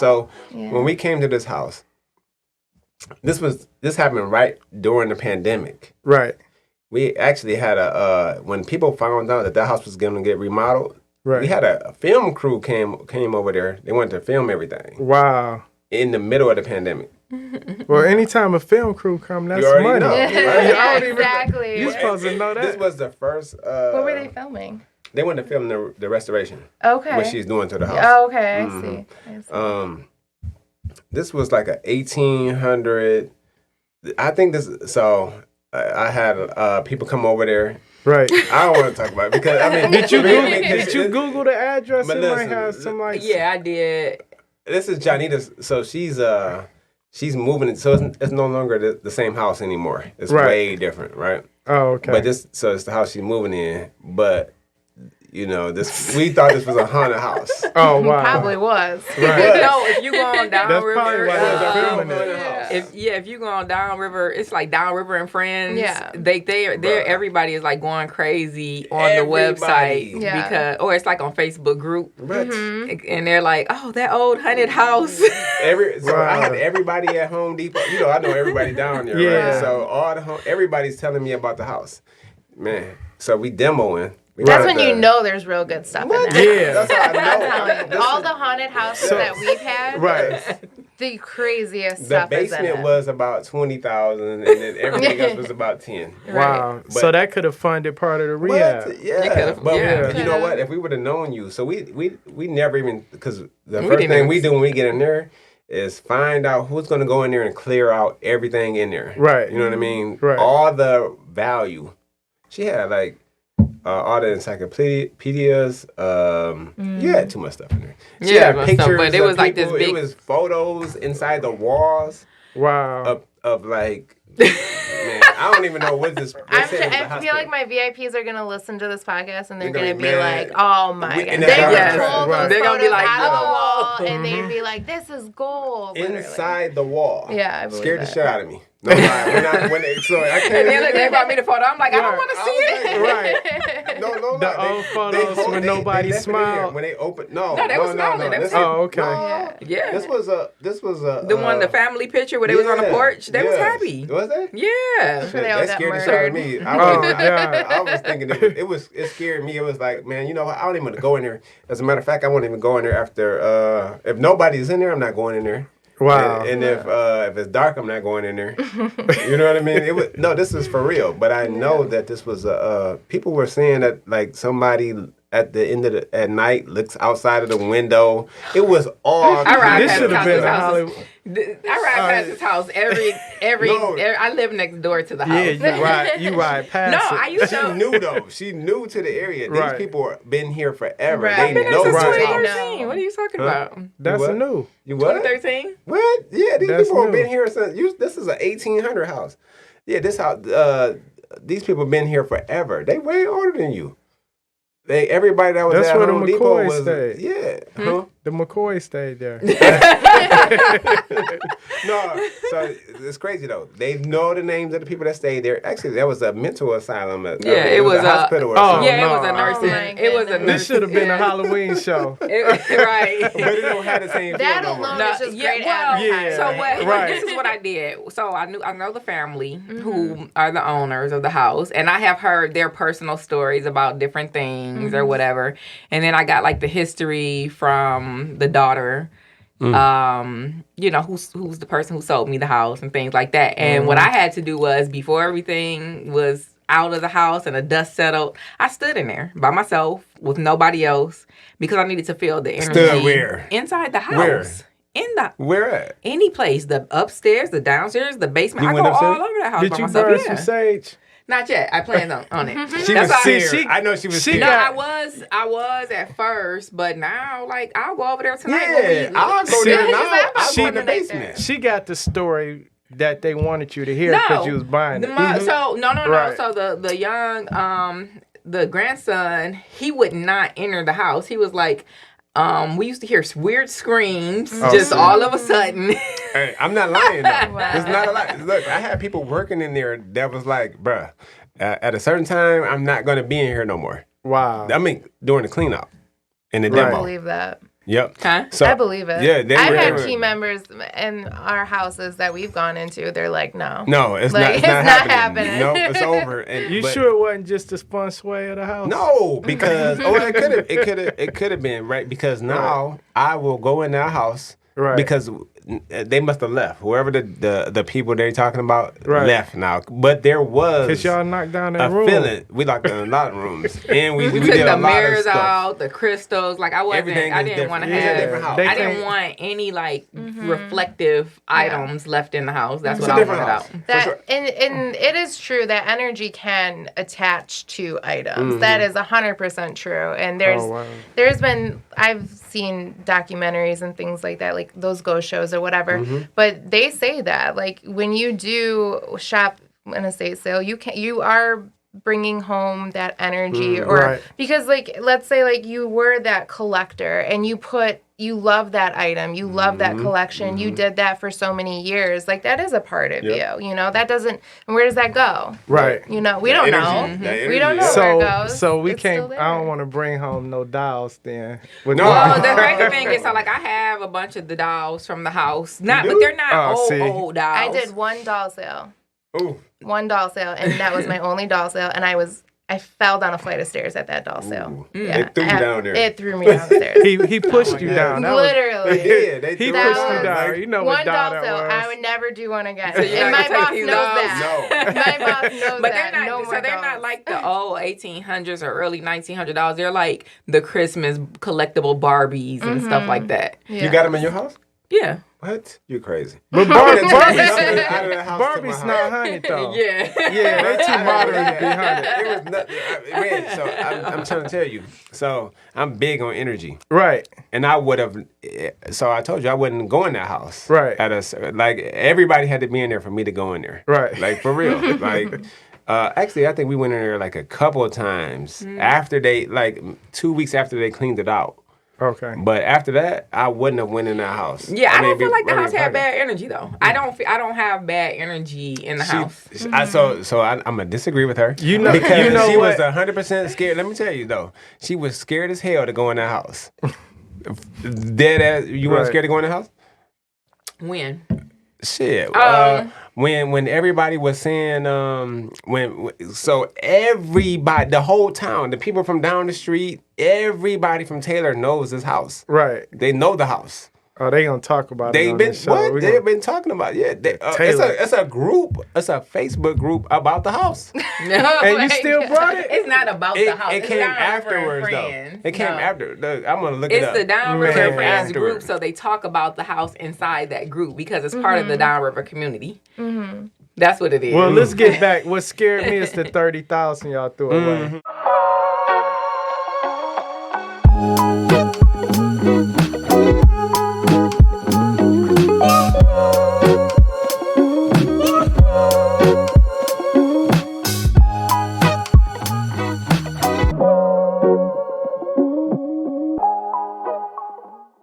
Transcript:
So when we came to this house, this happened right during the pandemic. Right. We actually had when people found out that house was going to get remodeled, Right. we had a film crew came over there. They wanted to film everything. Wow. In the middle of the pandemic. Well, anytime a film crew come, that's you already money. Know, right? Yeah, exactly. You're supposed to know that. This was the first. What were they filming? They wanted to film the restoration. Okay. What she's doing to the house. Oh, okay, I see. This was like a 1800. I think this. So I had people come over there. Right. I don't want to talk about it because I mean, did you Google the address? It might have some like. Yeah, I did. This is Jonnita. So she's moving it. So it's no longer the same house anymore. It's way different, right? Oh, okay. But it's the house she's moving in. But we thought this was a haunted house. Oh wow. Probably was. Right. No, if you go on downriver, if you go on downriver, it's like downriver and Friends. Yeah. They're everybody is like going crazy on the website because, or it's like on Facebook group, and they're like, oh, that old haunted house. I had everybody at Home Depot. I know everybody down there. Yeah. Right? So everybody's telling me about the house, man. So we demoing. That's when you know there's real good stuff in there. Yeah. That's how I know. All the haunted houses that we've had, the craziest stuff is in it. The basement was about $20,000, and then everything else was about $10,000. Wow. So that could have funded part of the rehab. Yeah. But you know what? If we would have known you, so we never even, because the first thing we do when we get in there is find out who's going to go in there and clear out everything in there. Right. You know what I mean? Right. All the value. She had like all the encyclopedias. You had too much stuff in there. She had pictures, but it was like this big. It was photos inside the walls. Wow. Of like, man, I don't even know what this. I feel like my VIPs are gonna listen to this podcast and they're gonna be mad. like, "Oh my god!" And They would that's pull those They're gonna be photos like, out of the "No." wall and they'd be like, "This is gold." Literally. Inside the wall. Yeah, I believe scared that. the shit out of me. No lie. So I can't. And then they brought me the photo. I'm like, I don't want to see it. Right. No. The old photos when nobody smiled. When they opened, No, they were smiling. Oh, okay. Yeah. This was The one, the family picture where they was on the porch. They was happy. Was they? Yeah. Shit, They all that got scared the shit out of murdered. me. God. I was thinking it scared me. It was like, man, you know what? I don't even want to go in there. As a matter of fact, I won't even go in there after. If nobody's in there, I'm not going in there. Wow. And if it's dark, I'm not going in there. You know what I mean? This is for real. But I know that this was people were saying that like somebody at the end of at night looks outside of the window. It was all. This should have been a Hollywood. I ride past his house every I live next door to the house. Yeah, you ride past it. I used to. She knew though. She knew to the area. These people have been here forever. Right. They know Since this house. 2013. What are you talking about? That's what? new. You what? 2013? What? Yeah, these That's people have new. been here since. This is an 1800 house. Yeah, this house. These people have been here forever. They way older than you. Everybody that was That's at where the Home Depot McCoy was. stayed. Yeah. Huh? The McCoy stayed there. No, so it's crazy though. They know the names of the people that stayed there. Actually, that was a mental asylum. It was a hospital. Or oh, something. Yeah, it was a no. nursing. Oh, It was a This nursing. should have been a Halloween show. Right. But it don't have the same feel That no more. alone is just great yeah. advertising. So what? Right. This is what I did. So I know the family who are the owners of the house, and I have heard their personal stories about different things or whatever. And then I got like the history from the daughter. Who's the person who sold me the house and things like that. And what I had to do was, before everything was out of the house and the dust settled, I stood in there by myself with nobody else because I needed to feel the energy. Stood where? Inside the house. Where? Where at? Any place. The upstairs, the downstairs, the basement. You I went go upstairs? all over the house Did by you myself. burn Yeah. some sage? Not yet. I planned on it. She That's was why- scared. I know she was scared. No, I was at first, but now, like, I'll go over there tonight. Yeah, I'll go See, there now. just I'll go in the have basement. She got the story that they wanted you to hear because you was buying it. So no. Right. So the young the grandson, he would not enter the house. He was like, we used to hear weird screams just all of a sudden. Hey, I'm not lying though. Wow. It's not a lie. Look, I had people working in there that was like, bruh, at a certain time, I'm not going to be in here no more. Wow. I mean, during the cleanup and the I demo. believe that. Yep. Huh? So, I believe it. Yeah, I've had team members in our houses that we've gone into. They're like, no. No, it's Like, not. It's not happening. No, it's over. You sure it wasn't just the spun sway of the house? No, because it could have been right because now I will go in that house because they must have left. Whoever the people they're talking about left now, but there was because y'all knocked down that room. Feeling. We knocked down a lot of rooms, and we took did the a lot mirrors of stuff. out, the crystals. Like I didn't want to have. I didn't want any like reflective items left in the house. That's what I wanted out. And it is true that energy can attach to items. That is 100% true. And there's been I've seen documentaries and things like that, like those ghost shows or whatever. But they say that like when you do shop an estate sale, you are bringing home that energy because like let's say like you were that collector and you love that item, you love that collection, you did that for so many years, like that is a part of you know, that doesn't, and where does that go? You know, we don't know. We don't know where it goes. So we can't, I don't want to bring home no dolls then. Well, the crazy thing is, so like I have a bunch of the dolls from the house, but they're not old dolls. I did one doll sale. Ooh. One doll sale, and that was my only doll sale, and I fell down a flight of stairs at that doll sale. Yeah, it threw you down there. It threw me down the stairs. He pushed you down. Literally. He pushed you down. You know what doll that was. I would never do one again. So and my boss knows that. No. My boss knows but that. They're not like the old 1800s or early 1900s. They're like the Christmas collectible Barbies and stuff like that. Yeah. You got them in your house? Yeah. What? You're crazy. But Barbie's not haunted though. Yeah. Yeah, they too modern to be haunted. It was nothing. So I'm trying to tell you. So I'm big on energy. Right. And I would have. So I told you I wouldn't go in that house. Right. Like everybody had to be in there for me to go in there. Right. Like for real. Like. Actually, I think we went in there like a couple of times after like 2 weeks after they cleaned it out. Okay. But after that, I wouldn't have went in that house. Yeah, I don't feel like the house had bad energy though. I don't have bad energy in the house. I'm gonna disagree with her. Because she was 100% scared. Let me tell you though, she was scared as hell to go in that house. Dead ass. You weren't scared to go in the house? When? Shit. When everybody was saying everybody, the whole town, the people from down the street, everybody from Taylor knows this house. Right. They know the house. Oh, they gonna talk about it. They've been talking about it. Yeah. It's a group. It's a Facebook group about the house. And you still brought it? It's not about the house. It came afterwards though. It came after. I'm gonna look it up. It's the Downriver Friends group, so they talk about the house inside that group because it's part of the Downriver community. That's what it is. Well, let's get back. What scared me is the 30,000 y'all threw away.